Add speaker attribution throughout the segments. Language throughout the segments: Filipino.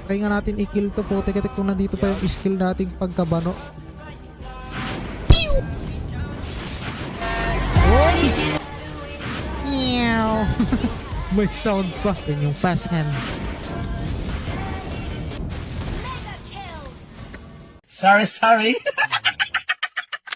Speaker 1: Try nga natin i-kill to po. Teka kung nandito pa yung skill nating pagkabano. Oy! Meow! May sound pa. Yan yung fast hand.
Speaker 2: Sorry.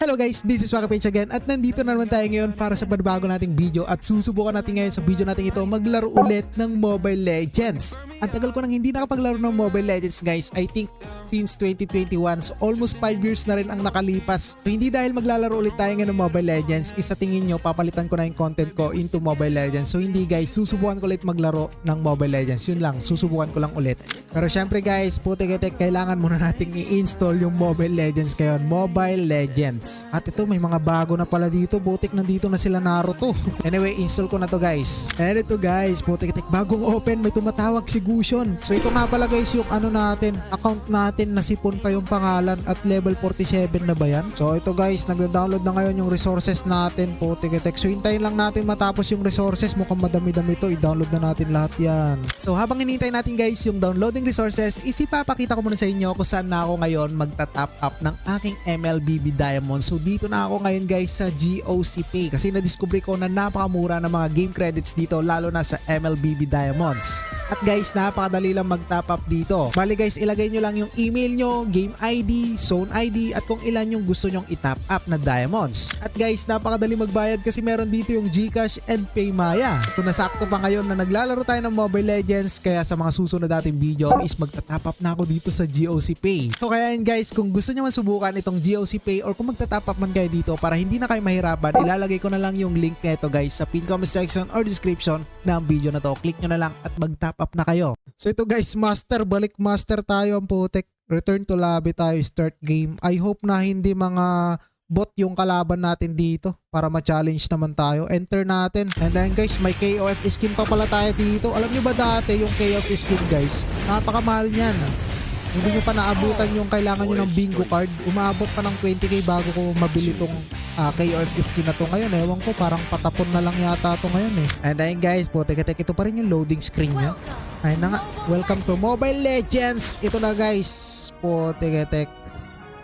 Speaker 1: Hello guys, this is Wakapage again at nandito na naman tayo ngayon para sa panibago nating video at susubukan natin ngayon sa video natin ito maglaro ulit ng Mobile Legends. Ang tagal ko nang hindi nakapaglaro ng Mobile Legends guys, I think since 2021, so almost 5 years na rin ang nakalipas. So hindi dahil maglalaro ulit tayo ngayon ng Mobile Legends, isa tingin nyo papalitan ko na yung content ko into Mobile Legends. So hindi guys, susubukan ko ulit maglaro ng Mobile Legends, yun lang, susubukan ko lang ulit. Pero syempre guys, putik-itik, kailangan muna nating i-install yung Mobile Legends ngayon, Mobile Legends. At ito may mga bago na pala dito, butik nandito na sila Naruto. Anyway, install ko na to guys. And ito guys, putik-itik, bagong open, may tumatawag si Gusion. So ito nga pala guys yung ano natin, account natin, nasipon pa yung pangalan at level 47 na ba yan? So ito guys, nagda-download na ngayon yung resources natin, putik-itik. So hintayin lang natin matapos yung resources, mukhang madami-dami to, i-download na natin lahat yan. So habang hinintay natin guys yung downloading resources, isipapakita ko muna sa inyo kung saan na ako ngayon magta-top up ng aking MLBB Diamond. So dito na ako ngayon guys sa GOC Pay kasi na-discover ko na napakamura ng mga game credits dito lalo na sa MLBB Diamonds. At guys, napakadali lang mag-top up dito. Bali guys, ilagay nyo lang yung email nyo, game ID, zone ID at kung ilan yung gusto nyong i-top up na diamonds. At guys, napakadali magbayad kasi meron dito yung GCash and Paymaya. So nasakto pa ngayon na naglalaro tayo ng Mobile Legends kaya sa mga susunod nating video is magta-top up na ako dito sa GOC Pay. So kaya yun guys, kung gusto nyo man subukan itong GOC Pay or kung magta-top up man kayo dito para hindi na kayo mahirapan, ilalagay ko na lang yung link nito guys sa pin comment section or description ng video na to. Click nyo na lang at mag-top up na kayo. So ito guys, master, balik master tayo ang putek. Return to lobby tayo, start game. I hope na hindi mga bot yung kalaban natin dito para ma-challenge naman tayo. Enter natin. And then guys, may KOF skin pa pala tayo dito. Alam nyo ba dati yung KOF skin guys? Napakamahal niyan. Hindi nyo pa naabutan yung kailangan nyo ng bingo card. Umaabot pa ng 20k bago ko mabili tong KOF skin na to ngayon. Ewan ko, parang patapon na lang yata to ngayon eh. And then guys, putik-itik, ito pa rin yung loading screen nya. Ayun na nga, welcome to Mobile Legends. Ito na guys, putik-itik,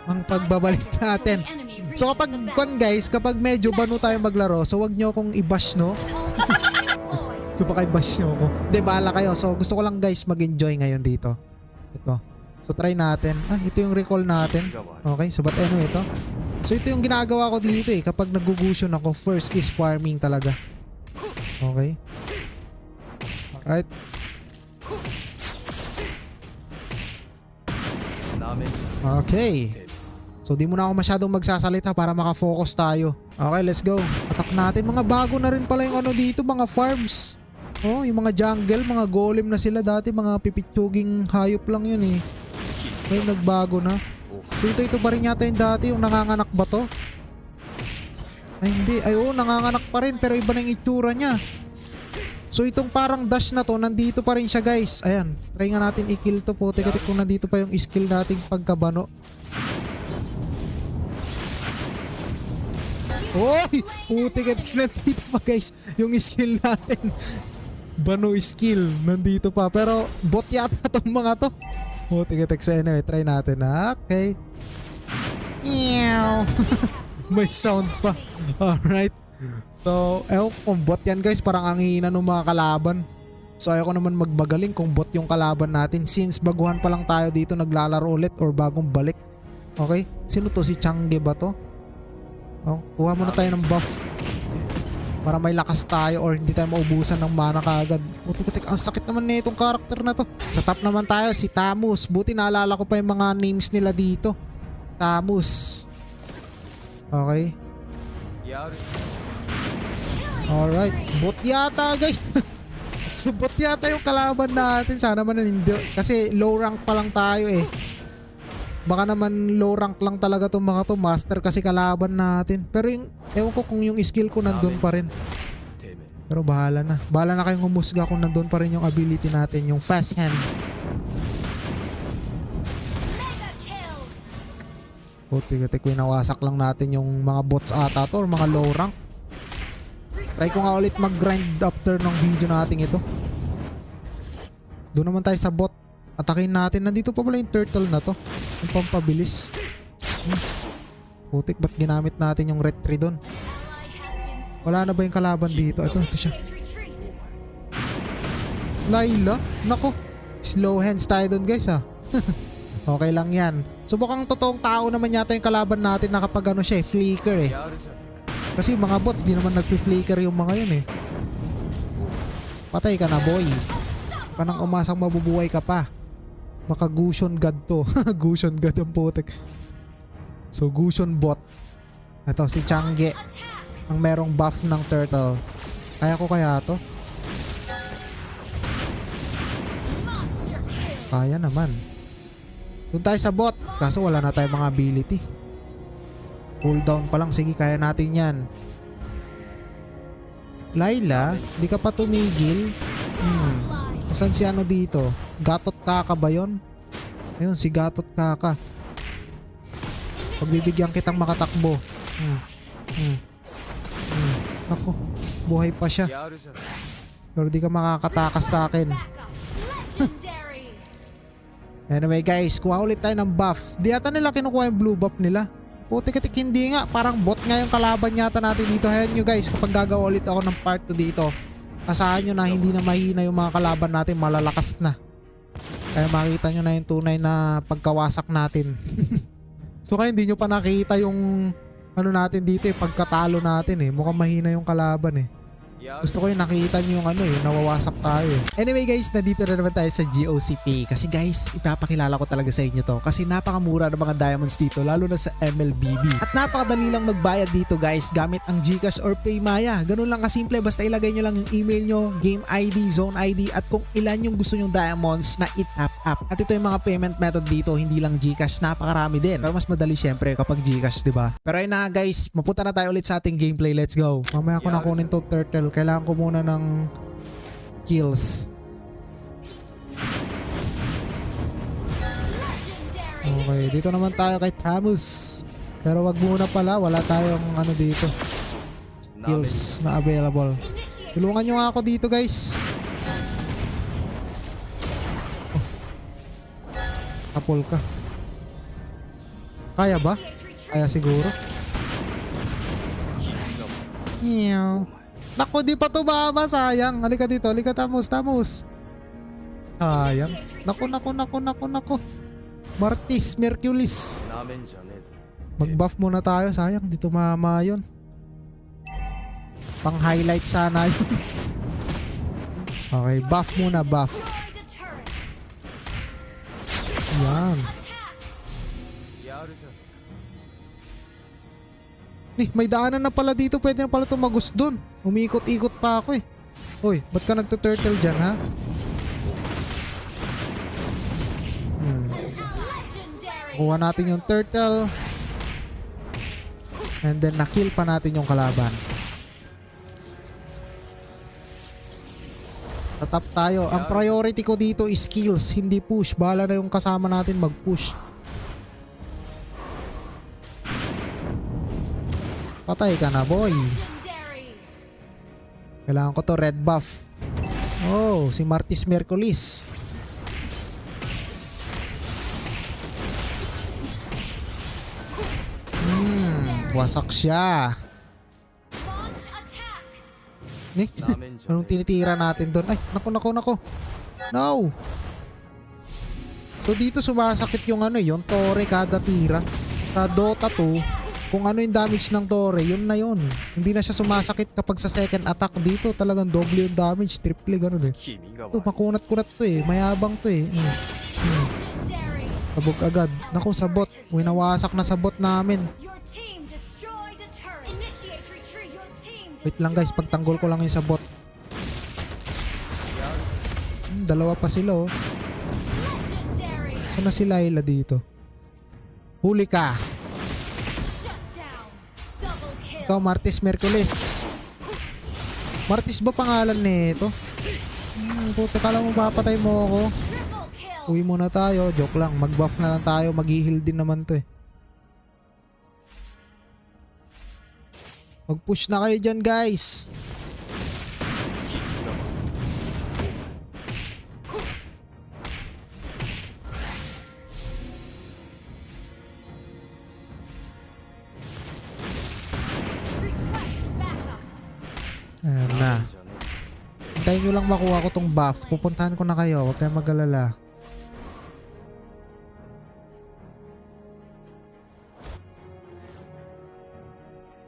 Speaker 1: ang pagbabalik natin. So kapag medyo bano tayo maglaro, so wag nyo akong i-bash no. So baka i-bash nyo ako. Hindi, bahala kayo. So gusto ko lang guys mag-enjoy ngayon dito. Ito. So try natin. Ito yung recall natin. Okay, so but anyway ito. So ito yung ginagawa ko dito eh. Kapag nag-gugusion ako, first is farming talaga. Okay. Alright. Okay. So di muna ako masyadong magsasalita para makafocus tayo. Okay, let's go. Attack natin. Mga bago na rin pala yung ano dito, mga farms. Oh, yung mga jungle, mga golem na sila dati, mga pipitsuging hayop lang yun eh. Pero nagbago na. So ito pa rin yata yung dati, yung nanganganak ba to? Ay hindi, ay oo, nanganganak pa rin pero iba na yung itsura niya. So itong parang dash na to, nandito pa rin siya guys. Ayan, try nga natin i-kill to po. Teka kung nandito pa yung skill nating pagkabano. Oy! Putik, nandito pa guys yung skill natin. Bano skill, nandito pa. Pero bot yata tong mga to. Putik, anyway, try natin. Okay. Meow. May sound pa. Alright. So, ewan kung bot yan guys, parang ang hina ng mga kalaban. So ayoko naman magbagaling kung bot yung kalaban natin since baguhan pa lang tayo dito naglalaro ulit or bagong balik. Okay, sino to? Si Changge ba to? Oh, kuha muna tayo ng buff para may lakas tayo or hindi tayo maubusan ng mana kaagad. Putik, ang sakit naman na itong karakter na to. Sa top naman tayo, si Tamus. Buti naalala ko pa yung mga names nila dito. Tamus. Okay. Alright. Bot yata guys. So bot yata yung kalaban natin. Sana man hindi. Kasi low rank pa lang tayo eh. Baka naman low rank lang talaga itong mga to. Master kasi kalaban natin. Pero yung, ewan ko kung yung skill ko nandun pa rin. Pero bahala na. Bahala na kayong humusga kung nandun pa rin yung ability natin. Yung fast hand. Putik, winawasak lang natin yung mga bots ata to or mga low rank. Try ko nga ulit mag-grind after ng video natin ito. Doon naman tayo sa bot. Atakin natin. Nandito pa pala yung turtle na to. Yung pampabilis. Putik, ba't ginamit natin yung retry doon? Wala na ba yung kalaban dito? Ito siya. Layla? Nako. Slow hands tayo doon guys ha. Okay lang yan. Subukang totoong tao naman yata yung kalaban natin na kapag ano siya flicker eh. Kasi mga bots di naman nagpi-flicker yung mga yun eh. Patay ka na boy. Kanang umasang mabubuhay ka pa. Baka Gusion God to. Gusion God ang putik. So Gusion bot. Ito si Changge. Ang merong buff ng turtle. Kaya ko kaya to? Kaya naman. Doon tayo sa bot. Kaso wala na tayong mga ability. Cooldown pa lang. Sige, kaya natin yan. Layla, di ka pa tumigil. Asan si ano dito? Gatot Kaka ba yun? Ayun, si Gatot Kaka. Pagbibigyan kitang makatakbo. Ako, buhay pa siya. Pero di ka makakatakas sa akin. Anyway guys, kuha ulit tayo ng buff. Di ata nila kinukuha yung blue buff nila. Putik-tik hindi nga. Parang bot nga yung kalaban yata natin dito. Ayan nyo guys, kapag gagawa ulit ako ng part 2 dito, asahan nyo na hindi na mahina yung mga kalaban natin. Malalakas na. Kaya makita nyo na yung tunay na pagkawasak natin. So kaya hindi nyo pa nakita yung ano natin dito eh, pagkatalo natin eh. Mukhang mahina yung kalaban eh. Gusto ko yung nakita nyo yung ano eh, nawawasak tayo eh. Anyway guys, nandito na naman tayo sa GOCP. Kasi guys, ipapakilala ko talaga sa inyo to. Kasi napakamura ng mga diamonds dito, lalo na sa MLBB. At napakadali lang magbayad dito guys, gamit ang GCash or PayMaya. Ganun lang kasimple, basta ilagay nyo lang yung email nyo, game ID, zone ID, at kung ilan yung gusto nyong diamonds na i-tap up. At ito yung mga payment method dito, hindi lang GCash, napakarami din. Pero mas madali syempre kapag GCash, diba? Pero ayun na guys, mapunta na tayo ulit sa ating gameplay. Let's go. Mamaya ko na kunin to turtle. Kailangan ko muna ng kills. Okay, dito naman tayo kay Tamus. Pero wag muna pala, wala tayong ano dito. Kills na available. Tulungan nyo nga ako dito guys. Oh. Kapul ka. Kaya ba? Kaya siguro. Meow. Naku, di pa tumama, sayang. Halika dito, halika Tamus. Sayang. Naku. Martis, Merculis. Mag-buff muna tayo, sayang. Di tumama yun. Pang highlight sana yun. Okay, buff muna, buff. Yan. May daanan na pala dito. Pwede na pala tumagos dun. Umikot-ikot pa ako eh. Uy, ba't ka nagtuturtle dyan ha? Kuha natin yung turtle. And then nakill pa natin yung kalaban. Sa top tayo. Ang priority ko dito is kills, hindi push. Bahala na yung kasama natin mag-push. Patay ka na boy. Kailangan ko to red buff. Oh, si Martis Merculis. Wasak siya. Anong tinitira natin doon? Ay, naku. No. So dito sumasakit yung ano, yung tore kada tira. Sa Dota 2, kung ano yung damage ng Tore, yun na yun. Hindi na siya sumasakit kapag sa second attack. Dito talagang doble yung damage, triple ganun eh. Ito, makunat-kunat to eh. Mayabang to eh. Sabog agad. Naku, sa bot. Winawasak na sa bot namin. Wait lang guys, pagtanggol ko lang yung sa bot. Dalawa pa sila oh. Saan na si Layla dito? Huli ka. Ikaw, Martis Merculis. Martis ba pangalan nito? Puta, kala mo papatay mo ako. Uwi muna tayo. Joke lang. Mag-buff na lang tayo. Mag-heal din naman to eh. Mag-push na kayo dyan guys. Hintayin nyo lang makuha ko tong buff. Pupuntahan ko na kayo. Huwag kayong mag-alala.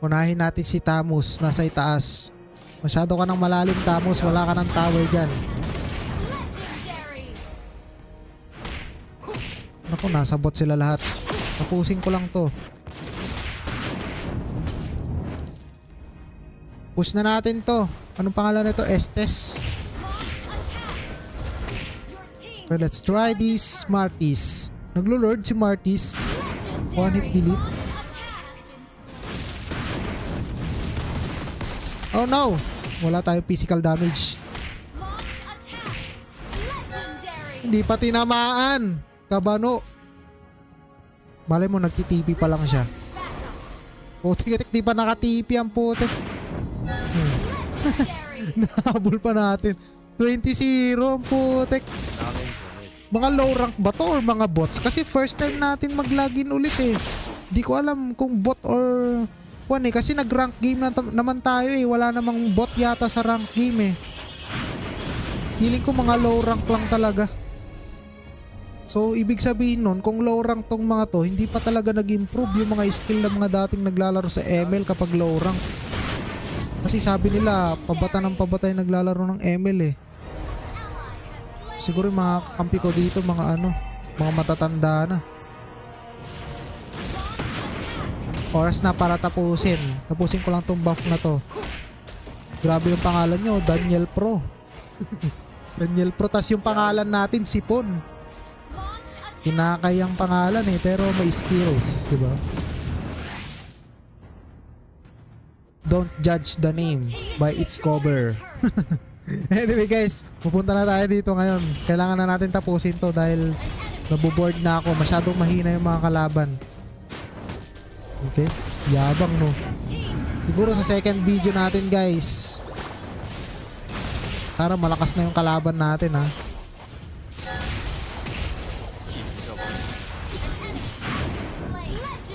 Speaker 1: Unahin natin si Tamus. Nasa itaas. Masyado ka ng malalim, Tamus. Wala ka ng tower dyan. Naku, nasa bot sila lahat. Tapusin ko lang to. Push na natin to. Anong pangalan nito? Estes. Okay, let's try this Martis. Naglo-lord si Martis. One hit delete. Oh no! Wala tayong physical damage. Hindi pa tinamaan. Kabano. Malay mo, nagtitipi pa lang siya. Putik-tik, di pa nakatipi ang putik. Nahabol pa natin. 20-0 ang putik. Mga low rank ba to or mga bots? Kasi first time natin mag-login ulit eh. Di ko alam kung bot or one eh. Kasi nag-rank game naman tayo eh. Wala namang bot yata sa rank game eh. Feeling ko mga low rank lang talaga. So, ibig sabihin nun, kung low rank tong mga to, hindi pa talaga nag-improve yung mga skill ng mga dating naglalaro sa ML kapag low rank. Kasi sabi nila, pabata ng pabata yung naglalaro ng ML eh. Siguro yung mga kampi ko dito, mga mga matatanda na. Oras na para tapusin. Tapusin ko lang tong buff na to. Grabe yung pangalan nyo, Daniel Pro. Daniel Pro, tas yung pangalan natin, Sipon. Kinakayang pangalan eh, pero may skills, di ba? Don't judge the name by its cover. Anyway guys, pupunta na tayo dito ngayon. Kailangan na natin tapusin to dahil naboboard na ako. Masyadong mahina yung mga kalaban. Okay, yabang no. Siguro sa second video natin guys, sana malakas na yung kalaban natin ha.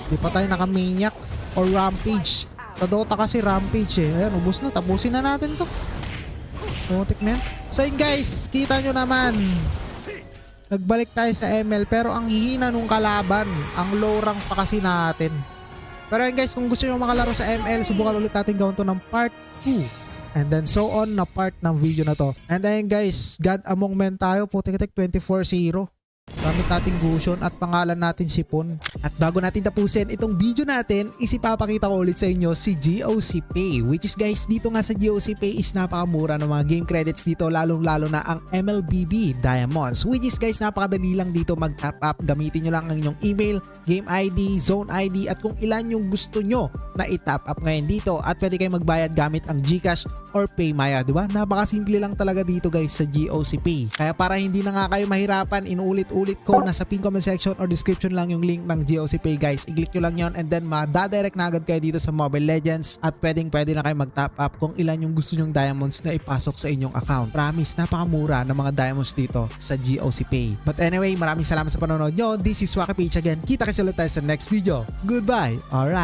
Speaker 1: Di pa tayo naka-maniac or rampage. Sa Dota kasi rampage eh. Ayan, ubos na. Tapusin na natin to. Putik na yan. So yun guys, kita nyo naman. Nagbalik tayo sa ML pero ang hihina nung kalaban. Ang low rank pa kasi natin. Pero yun guys, kung gusto nyo makalaro sa ML, subukan ulit natin gawin to ng part 2. And then so on na part ng video na to. And then guys, God Among Men tayo. Putik-tik 24-0. Gamit natin Gusion at pangalan natin Sipon. At bago natin tapusin itong video natin, isipapakita ko ulit sa inyo si GOC Pay. Which is guys, dito nga sa GOC Pay is napakamura ng mga game credits dito, lalong-lalo na ang MLBB Diamonds. Which is guys, napakadali lang dito mag-top up. Gamitin nyo lang ang inyong email, game ID, zone ID at kung ilan yung gusto nyo na i-top up ngayon dito. At pwede kayo magbayad gamit ang GCash or PayMaya, diba? Napakasimple lang talaga dito guys sa GOC Pay. Kaya para hindi na nga kayo mahirapan, inuulit-ulit ko, nasa pin comment section or description lang yung link ng GOC Pay guys. I-click nyo lang yon and then madadirect na agad kayo dito sa Mobile Legends at pwede na kayo mag-top up kung ilan yung gusto nyong diamonds na ipasok sa inyong account. Promise, napakamura ng mga diamonds dito sa GOC Pay. But anyway, maraming salamat sa panonood nyo. This is Waka Page again. Kita kasi ulit tayo sa next video. Goodbye! Alright!